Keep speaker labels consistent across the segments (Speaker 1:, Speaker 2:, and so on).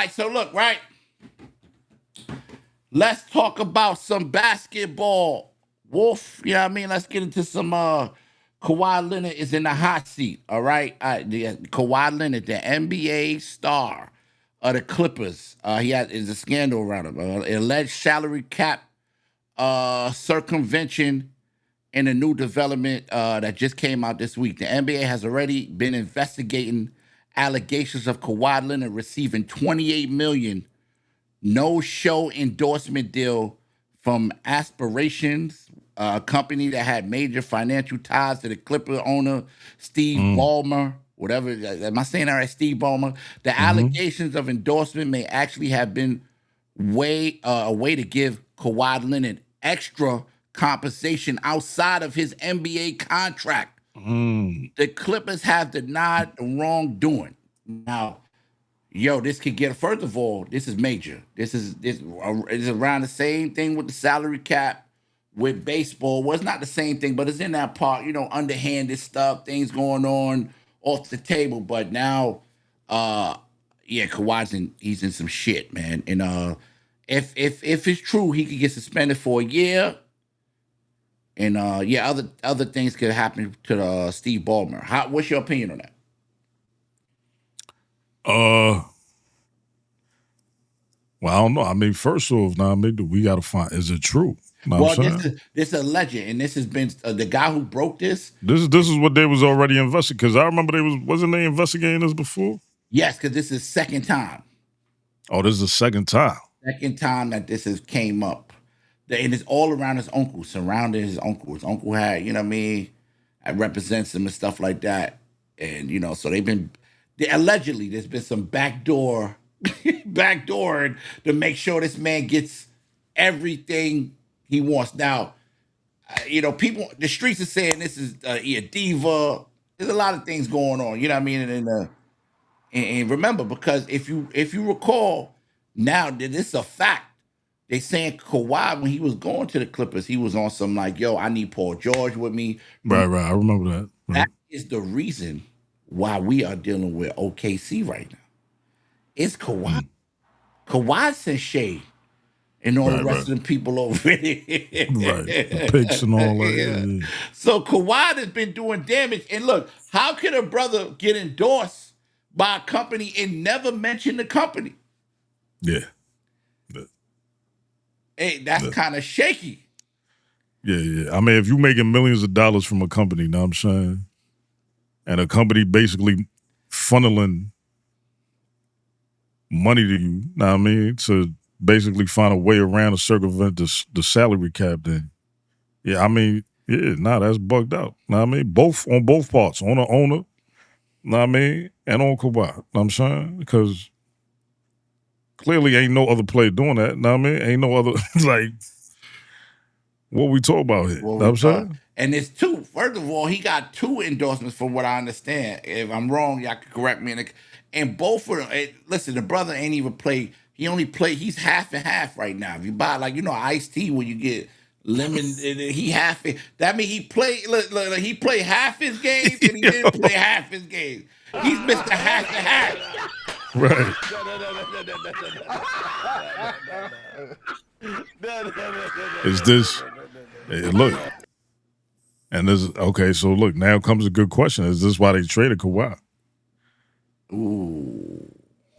Speaker 1: right, so look, right. Let's talk about some basketball. Wolf, you know what I mean? Let's get into some Kawhi Leonard is in the hot seat. All right. Kawhi Leonard, the NBA star of the Clippers. Is a scandal around him. Alleged salary cap circumvention in a new development that just came out this week. The NBA has already been investigating allegations of Kawhi Leonard receiving 28 million no-show endorsement deal from Aspirations, a company that had major financial ties to the Clipper owner Steve Ballmer. Whatever, am I saying that right? Steve Ballmer. The allegations of endorsement may actually have been a way to give Kawhi Leonard extra compensation outside of his NBA contract. The Clippers have denied the wrongdoing. Now, this could get. First of all, this is major. This is around the same thing with the salary cap with baseball. Well, it's not the same thing, but it's in that part. Underhanded stuff, things going on off the table. But now, he's in some shit, man. And if it's true, he could get suspended for a year. And other things could happen to Steve Ballmer. What's your opinion on that?
Speaker 2: Well, I don't know. I mean, first off, now we got to find, is it true?
Speaker 1: Well, this is a legend, and this has been the guy who broke this.
Speaker 2: This is what they was already investigating, because I remember wasn't they investigating this before?
Speaker 1: Yes, because this is second time.
Speaker 2: Oh, this is the second time.
Speaker 1: Second time that this has came up, and it's all around his uncle, surrounding his uncle. His uncle had, represents him and stuff like that, and so allegedly there's been some backdoor to make sure this man gets everything he wants. Now, people, the streets are saying this is a diva. There's a lot of things going on. You know what I mean? And remember, because if you recall, now that it's a fact, they saying Kawhi, when he was going to the Clippers, he was on some like, yo, I need Paul George with me.
Speaker 2: Right. I remember that. Right.
Speaker 1: That is the reason why we are dealing with OKC right now. It's Kawhi. Kawhi sent shade. And all the rest of the people over there.
Speaker 2: Right. The picks and all that. Yeah.
Speaker 1: So Kawhi has been doing damage. And look, how can a brother get endorsed by a company and never mention the company?
Speaker 2: Yeah.
Speaker 1: Hey, that's kind of shaky.
Speaker 2: Yeah. I mean, if you're making millions of dollars from a company, you know what I'm saying? And a company basically funneling money to you, know what I mean? To basically find a way around to circumvent the salary cap, then that's bugged out. Know what I mean? On both parts, on the owner, know what I mean, and on Kawhi. Know what I'm saying? Because clearly ain't no other player doing that. Know what I mean? Ain't no other like what we talk about here. Know what I'm saying?
Speaker 1: And it's two. First of all, he got two endorsements from what I understand. If I'm wrong, y'all can correct me. And both of them, listen, the brother ain't even played. He only played, he's half and half right now. If you buy, iced tea where you get lemon, he half it. That means he played half his games and he didn't play half his games. He's Mr. Half and half.
Speaker 2: Right. Is this, look, and this, okay, so look, now comes a good question. Is this why they traded Kawhi?
Speaker 1: Ooh.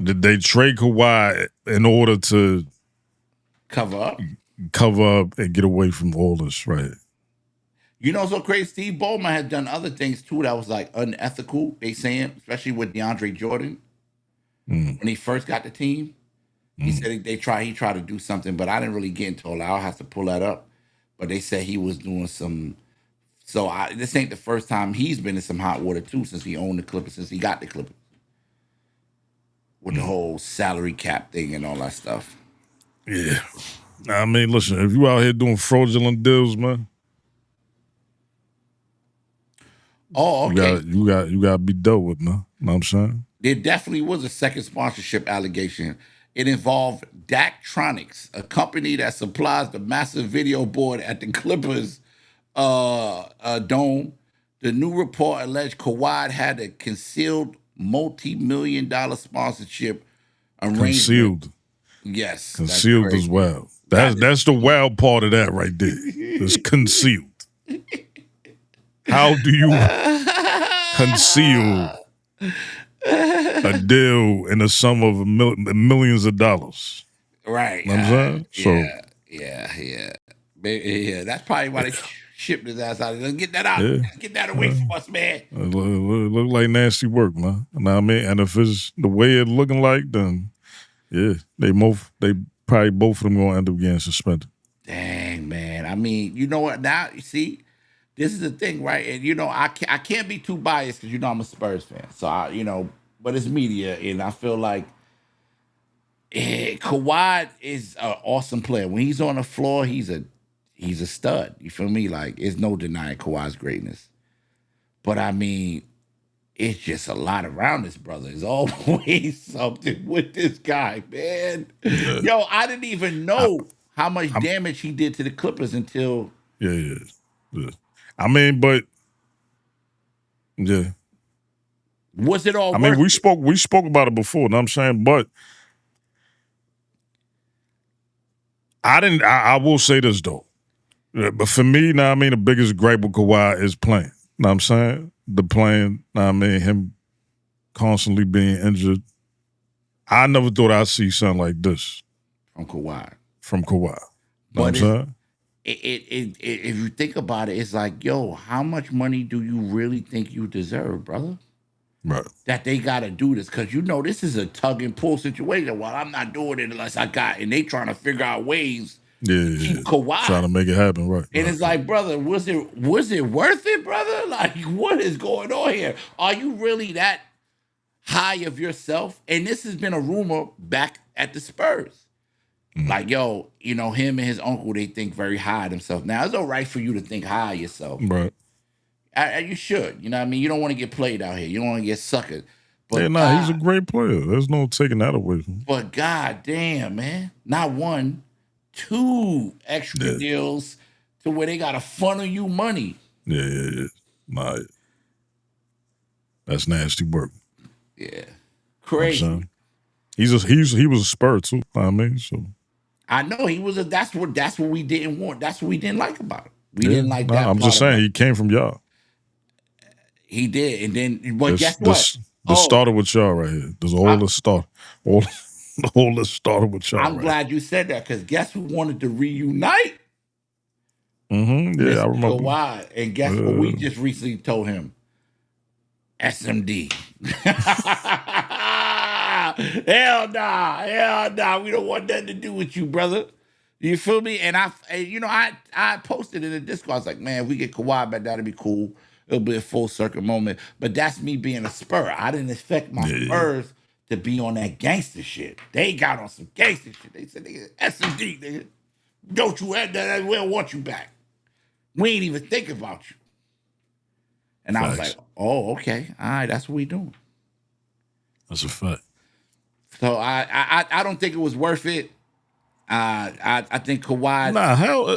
Speaker 2: Did they trade Kawhi in order to
Speaker 1: cover up
Speaker 2: and get away from all this, right?
Speaker 1: So crazy. Steve Ballmer has done other things too that was like unethical. They saying, especially with DeAndre Jordan, when he first got the team, he said he tried to do something, but I didn't really get into it. I'll have to pull that up. But they said he was doing some. So this ain't the first time he's been in some hot water too since he owned the Clippers, since he got the Clippers. With the whole salary cap thing and all that stuff.
Speaker 2: Yeah. I mean, listen, if you out here doing fraudulent deals, man.
Speaker 1: Oh, okay.
Speaker 2: You got to be dealt with, man. Know what I'm saying?
Speaker 1: There definitely was a second sponsorship allegation. It involved Daktronics, a company that supplies the massive video board at the Clippers dome. The new report alleged Kawhi had a concealed multi-million-dollar sponsorship arrangement.
Speaker 2: Concealed.
Speaker 1: Yes,
Speaker 2: Concealed as well.
Speaker 1: That
Speaker 2: That's the wild part of that right there. It's concealed. How do you conceal a deal in the sum of millions of dollars?
Speaker 1: Right.
Speaker 2: You know what I'm saying?
Speaker 1: Yeah. That's probably why they shipped his ass out. Let's get that out.
Speaker 2: Yeah.
Speaker 1: Get that away from us, man.
Speaker 2: Look like nasty work, man. You know what I mean? And if it's the way it looking like, then yeah, they probably both of them gonna end up getting suspended.
Speaker 1: Dang, man. I mean, you know what? Now you see, this is the thing, right? And I can't be too biased because I'm a Spurs fan. So but it's media, and I feel like Kawhi is an awesome player. When he's on the floor, he's a stud. You feel me? Like, there's no denying Kawhi's greatness. But I mean, it's just a lot around this brother. There's always something with this guy, man. Yo, I didn't even know how much damage he did to the Clippers until.
Speaker 2: Yeah. I mean, but yeah.
Speaker 1: Was it all?
Speaker 2: I mean, we spoke about it before. You know what I'm saying, but I will say this though. But for me, now I mean, the biggest gripe with Kawhi is playing. You know what I'm saying? The playing, I mean, him constantly being injured. I never thought I'd see something like this
Speaker 1: from Kawhi.
Speaker 2: You know what I'm saying?
Speaker 1: If you think about it, it's like, yo, how much money do you really think you deserve, brother?
Speaker 2: Right.
Speaker 1: That they got to do this because this is a tug and pull situation. Well, I'm not doing it unless I got, and they trying to figure out ways.
Speaker 2: Yeah,
Speaker 1: keep Kawhi
Speaker 2: trying to make it happen, right?
Speaker 1: And it's like, brother, was it worth it, brother? Like, what is going on here? Are you really that high of yourself? And this has been a rumor back at the Spurs. Mm-hmm. Like, yo, him and his uncle, they think very high of themselves. Now, it's all right for you to think high of yourself.
Speaker 2: Right.
Speaker 1: You should. You know what I mean? You don't want to get played out here. You don't want to get suckered. But
Speaker 2: he's a great player. There's no taking that away from him.
Speaker 1: But god damn, man. Not one, 2 extra deals to where they got to funnel you money.
Speaker 2: Yeah. That's nasty work.
Speaker 1: Yeah. Crazy.
Speaker 2: He was a Spur too, I mean, so.
Speaker 1: I know he was that's what we didn't want. That's what we didn't like about him. We didn't like that.
Speaker 2: I'm just saying he came from y'all.
Speaker 1: He did, and then guess what?
Speaker 2: The starter with y'all right here. There's all the start. All the starter with y'all.
Speaker 1: I'm glad you said that because guess who wanted to reunite?
Speaker 2: Mm-hmm. Yeah, I remember.
Speaker 1: Kawhi. And guess what we just recently told him? SMD. Hell nah. We don't want nothing to do with you, brother. You feel me? And I posted in the Discord. I was like, man, if we get Kawhi back, that'd be cool. It'll be a full circle moment. But that's me being a Spur. I didn't expect my Spurs to be on that gangster shit. They got on some gangster shit. They said, nigga, SMD, nigga. Don't you have that? We don't want you back. We ain't even think about you. And I was like, oh, okay. All right, that's what we doing.
Speaker 2: That's a fact.
Speaker 1: So I don't think it was worth it. I think Kawhi.
Speaker 2: Nah, how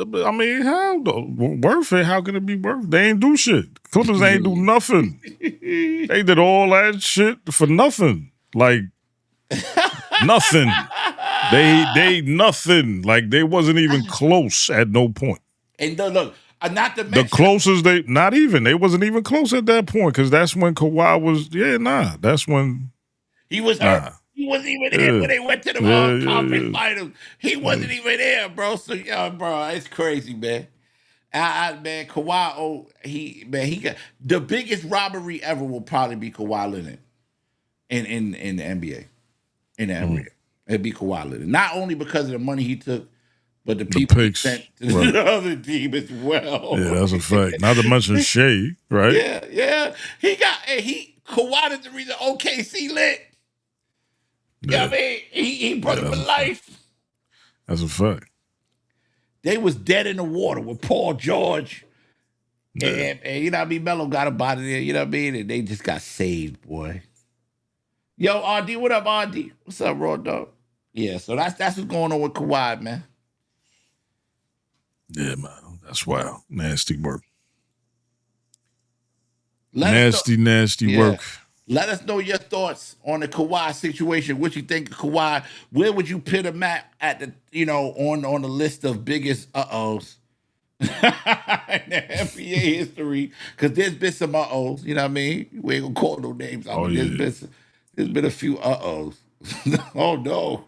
Speaker 2: worth it? How can it be worth it? They ain't do shit. Clippers ain't do nothing. They did all that shit for nothing. Like nothing. They nothing. Like they wasn't even close at no point.
Speaker 1: And look, not to mention
Speaker 2: the closest they wasn't even close at that point because that's when Kawhi was. That's when
Speaker 1: he was hurt. He wasn't even there when they went to the conference finals. He wasn't even there, bro. So, bro, it's crazy, man. Man, Kawhi, he got the biggest robbery ever will probably be Kawhi Leonard in the NBA. In the NBA. It'd be Kawhi Leonard. Not only because of the money he took, but the people he sent to the other team as well.
Speaker 2: Yeah, that's a fact. Not to mention Shea, right?
Speaker 1: Yeah. Kawhi is the reason OKC lit. Yeah, I mean, he brought him to life.
Speaker 2: That's a fact.
Speaker 1: They was dead in the water with Paul George. Yeah. And you know what I mean? Melo got him out of there, you know what I mean? And they just got saved, boy. Yo, RD, what up, RD? What's up, Raw Dog? Yeah, so that's what's going on with Kawhi, man.
Speaker 2: Yeah, man. That's wild. Nasty work.
Speaker 1: Nasty
Speaker 2: work.
Speaker 1: Let us know your thoughts on the Kawhi situation. What you think of Kawhi? Where would you put him at the on the list of biggest uh-ohs in the NBA history? Because there's been some uh-ohs, you know what I mean? We ain't gonna call no names out,
Speaker 2: Oh,
Speaker 1: but
Speaker 2: yeah.
Speaker 1: there's been a few uh-ohs. Oh no.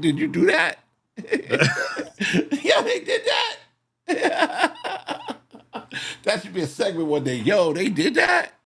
Speaker 1: Did you do that? Yo, they did that. That should be a segment one day. Yo, they did that?